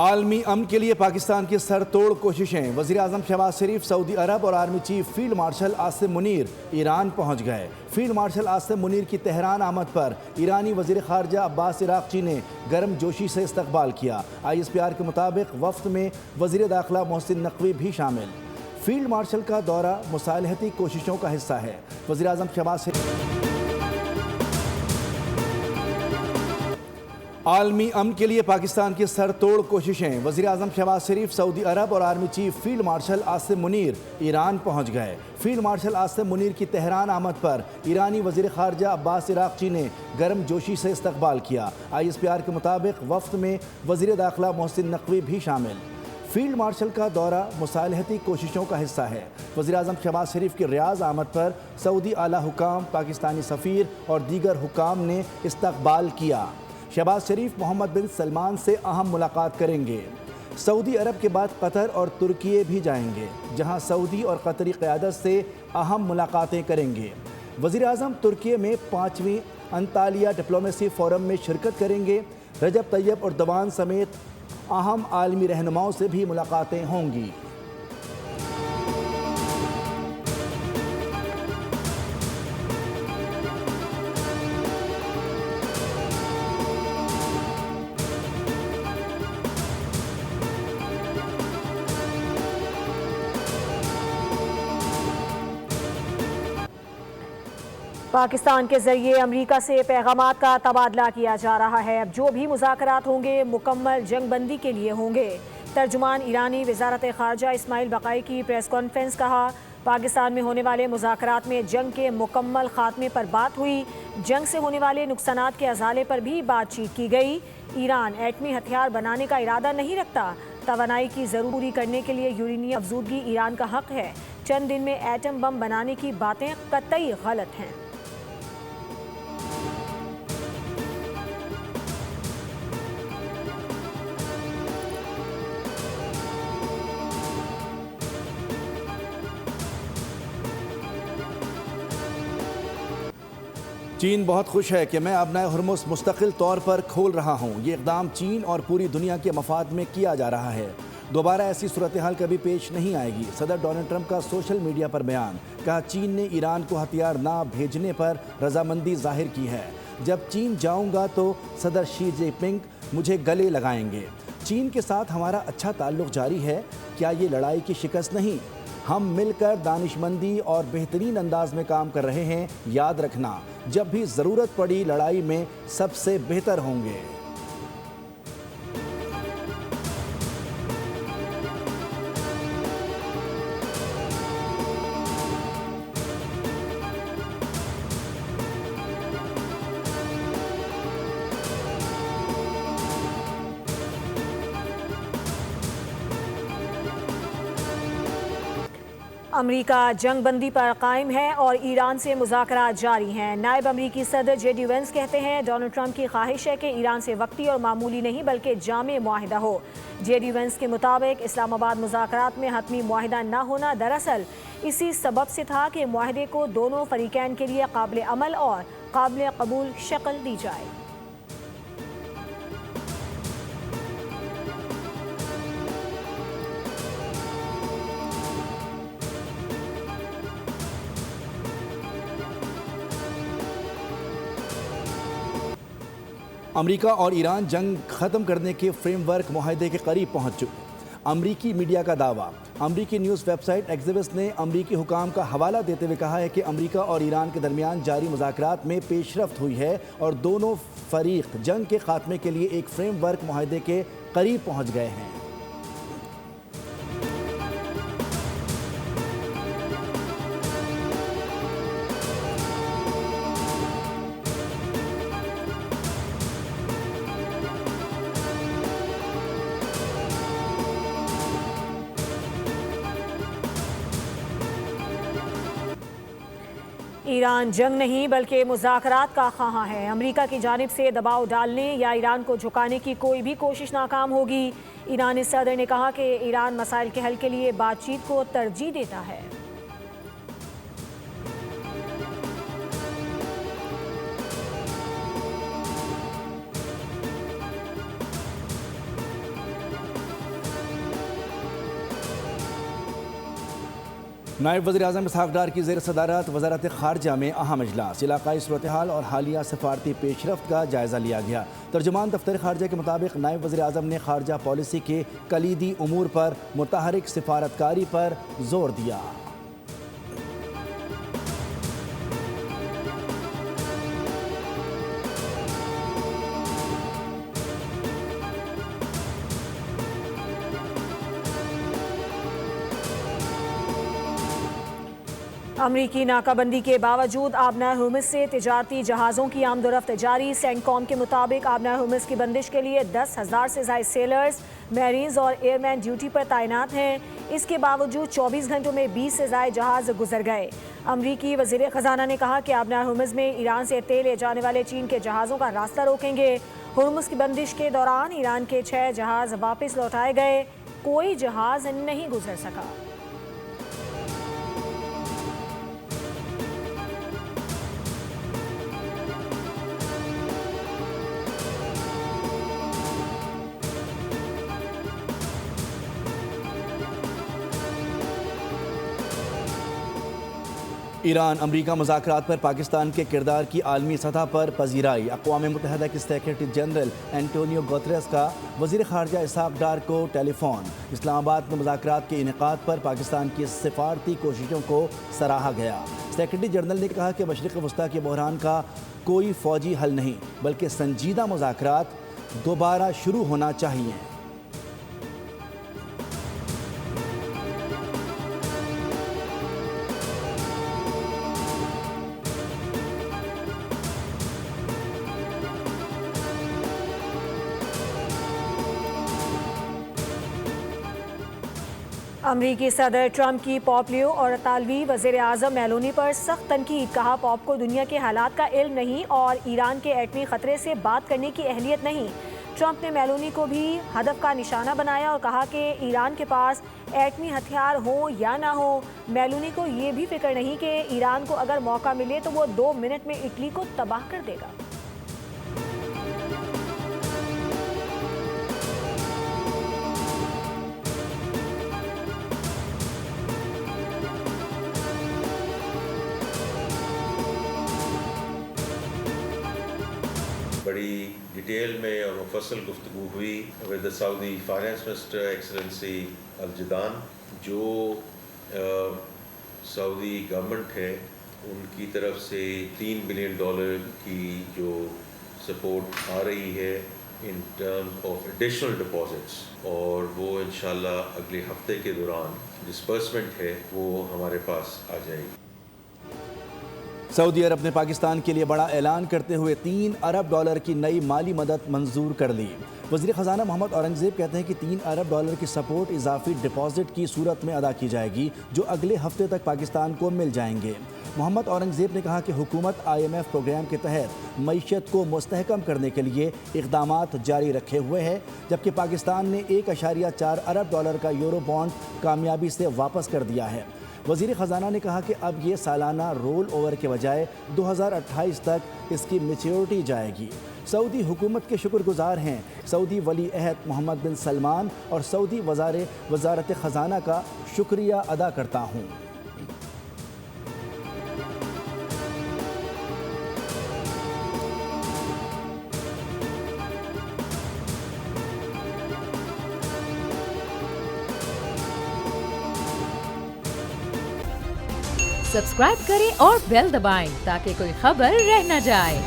عالمی امن کے لیے پاکستان کی سر توڑ کوششیں۔ وزیر اعظم شہباز شریف سعودی عرب اور army chief field marshal Asim Munir Iran پہنچ گئے۔ فیلڈ مارشل عاصم منیر کی تہران آمد پر ایرانی وزیر خارجہ عباس عراقچی نے گرم جوشی سے استقبال کیا۔ ISPR کے مطابق وفد میں وزیر داخلہ محسن نقوی بھی شامل۔ فیلڈ مارشل کا دورہ مصالحتی کوششوں کا حصہ ہے۔ وزیر اعظم شہباز شریف عالمی امن کے لیے پاکستان کی سر توڑ کوششیں۔ وزیر اعظم شہباز شریف سعودی عرب اور army chief field marshal Asim Munir Iran پہنچ گئے۔ فیلڈ مارشل عاصم منیر کی تہران آمد پر ایرانی وزیر خارجہ عباس عراقچی نے گرم جوشی سے استقبال کیا۔ ISPR کے مطابق وفد میں وزیر داخلہ محسن نقوی بھی شامل۔ فیلڈ مارشل کا دورہ مصالحتی کوششوں کا حصہ ہے۔ وزیر اعظم شہباز شریف کی ریاض آمد پر سعودی اعلیٰ حکام، پاکستانی سفیر اور دیگر حکام نے استقبال کیا۔ شہباز شریف محمد بن سلمان سے اہم ملاقات کریں گے۔ سعودی عرب کے بعد قطر اور ترکیے بھی جائیں گے، جہاں سعودی اور قطری قیادت سے اہم ملاقاتیں کریں گے۔ وزیر اعظم ترکیے میں 5ویں انطالیہ ڈپلومیسی فورم میں شرکت کریں گے۔ رجب طیب اردوان سمیت اہم عالمی رہنماؤں سے بھی ملاقاتیں ہوں گی۔ پاکستان کے ذریعے امریکہ سے پیغامات کا تبادلہ کیا جا رہا ہے۔ اب جو بھی مذاکرات ہوں گے مکمل جنگ بندی کے لیے ہوں گے۔ ترجمان ایرانی وزارت خارجہ اسماعیل بقائی کی پریس کانفرنس۔ کہا، پاکستان میں ہونے والے مذاکرات میں جنگ کے مکمل خاتمے پر بات ہوئی۔ جنگ سے ہونے والے نقصانات کے ازالے پر بھی بات چیت کی گئی۔ ایران ایٹمی ہتھیار بنانے کا ارادہ نہیں رکھتا۔ توانائی کی ضرورت پوری کرنے کے لیے یورینیم افزودگی ایران کا حق ہے۔ چند دن میں ایٹم بم بنانے کی باتیں قطعی غلط ہیں۔ چین بہت خوش ہے کہ میں ابنائے ہرمز مستقل طور پر کھول رہا ہوں۔ یہ اقدام چین اور پوری دنیا کے مفاد میں کیا جا رہا ہے۔ دوبارہ ایسی صورتحال کبھی پیش نہیں آئے گی۔ صدر ڈونلڈ ٹرمپ کا سوشل میڈیا پر بیان۔ کہا، چین نے ایران کو ہتھیار نہ بھیجنے پر رضامندی ظاہر کی ہے۔ جب چین جاؤں گا تو صدر شی جن پنگ مجھے گلے لگائیں گے۔ چین کے ساتھ ہمارا اچھا تعلق جاری ہے۔ کیا یہ لڑائی کی شکست نہیں؟ ہم مل کر دانشمندی اور بہترین انداز میں کام کر رہے ہیں۔ یاد رکھنا، جب بھی ضرورت پڑی لڑائی میں سب سے بہتر ہوں گے۔ امریکہ جنگ بندی پر قائم ہے اور ایران سے مذاکرات جاری ہیں۔ نائب امریکی صدر JD وینس کہتے ہیں، ڈونلڈ ٹرمپ کی خواہش ہے کہ ایران سے وقتی اور معمولی نہیں بلکہ جامع معاہدہ ہو۔ JD وینس کے مطابق اسلام آباد مذاکرات میں حتمی معاہدہ نہ ہونا دراصل اسی سبب سے تھا کہ معاہدے کو دونوں فریقین کے لیے قابل عمل اور قابل قبول شکل دی جائے۔ امریکہ اور ایران جنگ ختم کرنے کے فریم ورک معاہدے کے قریب پہنچ چکے۔ امریکی میڈیا کا دعویٰ۔ امریکی نیوز ویب سائٹ ایکزیوس نے امریکی حکام کا حوالہ دیتے ہوئے کہا ہے کہ امریکہ اور ایران کے درمیان جاری مذاکرات میں پیش رفت ہوئی ہے اور دونوں فریق جنگ کے خاتمے کے لیے ایک فریم ورک معاہدے کے قریب پہنچ گئے ہیں۔ ایران جنگ نہیں بلکہ مذاکرات کا خواہاں ہے۔ امریکہ کی جانب سے دباؤ ڈالنے یا ایران کو جھکانے کی کوئی بھی کوشش ناکام ہوگی۔ ایرانی صدر نے کہا کہ ایران مسائل کے حل کے لیے بات چیت کو ترجیح دیتا ہے۔ نائب وزیر اعظم اسحاق ڈار کی زیر صدارت وزارت خارجہ میں اہم اجلاس، علاقائی صورتحال اور حالیہ سفارتی پیش رفت کا جائزہ لیا گیا۔ ترجمان دفتر خارجہ کے مطابق نائب وزیر اعظم نے خارجہ پالیسی کے کلیدی امور پر متحرک سفارتکاری پر زور دیا۔ امریکی ناکہ بندی کے باوجود آبنائے ہرمز سے تجارتی جہازوں کی آمد و رفت جاری۔ سینٹکام کے مطابق آبنائے ہرمز کی بندش کے لیے 10,000 سے زائد سیلرز، میرینز اور ایئر مین ڈیوٹی پر تعینات ہیں۔ اس کے باوجود 24 گھنٹوں میں 20 سے زائد جہاز گزر گئے۔ امریکی وزیر خزانہ نے کہا کہ آبنائے ہرمز میں ایران سے تیل لے جانے والے چین کے جہازوں کا راستہ روکیں گے۔ ہرمز کی بندش کے دوران ایران کے 6 جہاز واپس لوٹائے گئے، کوئی جہاز نہیں گزر سکا۔ ایران امریکہ مذاکرات پر پاکستان کے کردار کی عالمی سطح پر پذیرائی۔ اقوام متحدہ کے سیکرٹری جنرل اینٹونیو گوتریس کا وزیر خارجہ اسحاق ڈار کو ٹیلی فون۔ اسلام آباد میں مذاکرات کے انعقاد پر پاکستان کی سفارتی کوششوں کو سراہا گیا۔ سیکرٹری جنرل نے کہا کہ مشرق وسطیٰ کے بحران کا کوئی فوجی حل نہیں، بلکہ سنجیدہ مذاکرات دوبارہ شروع ہونا چاہیے۔ امریکی صدر ٹرمپ کی پومپیو اور اطالوی وزیر اعظم میلونی پر سخت تنقید۔ کہا پوپ کو دنیا کے حالات کا علم نہیں اور ایران کے ایٹمی خطرے سے بات کرنے کی اہلیت نہیں۔ ٹرمپ نے میلونی کو بھی ہدف کا نشانہ بنایا اور کہا کہ ایران کے پاس ایٹمی ہتھیار ہوں یا نہ ہوں، میلونی کو یہ بھی فکر نہیں کہ ایران کو اگر موقع ملے تو وہ 2 منٹ میں اٹلی کو تباہ کر دے گا۔ بڑی ڈیٹیل میں اور مفصل گفتگو ہوئی with Saudi finance minister excellency Aljadaan. جو سعودی گورنمنٹ ہے ان کی طرف سے $3 بلین کی جو سپورٹ آ رہی ہے in terms of additional deposits, اور وہ انشاءاللہ اگلے ہفتے کے دوران ڈسپرسمنٹ ہے وہ ہمارے پاس آ جائے گی۔ سعودی عرب نے پاکستان کے لیے بڑا اعلان کرتے ہوئے $3 ارب کی نئی مالی مدد منظور کر لی۔ وزیر خزانہ محمد اورنگزیب کہتے ہیں کہ $3 ارب کی سپورٹ اضافی ڈپازٹ کی صورت میں ادا کی جائے گی، جو اگلے ہفتے تک پاکستان کو مل جائیں گے۔ محمد اورنگزیب نے کہا کہ حکومت IMF پروگرام کے تحت معیشت کو مستحکم کرنے کے لیے اقدامات جاری رکھے ہوئے ہے، جبکہ پاکستان نے $1.4 ارب کا یورو بانڈ کامیابی سے واپس کر دیا ہے۔ وزیر خزانہ نے کہا کہ اب یہ سالانہ رول اوور کے بجائے 2028 تک اس کی میچیورٹی جائے گی۔ سعودی حکومت کے شکر گزار ہیں۔ سعودی ولی عہد محمد بن سلمان اور سعودی وزارت خزانہ کا شکریہ ادا کرتا ہوں۔ سبسکرائب کریں اور بیل دبائیں تاکہ کوئی خبر رہ نہ جائے۔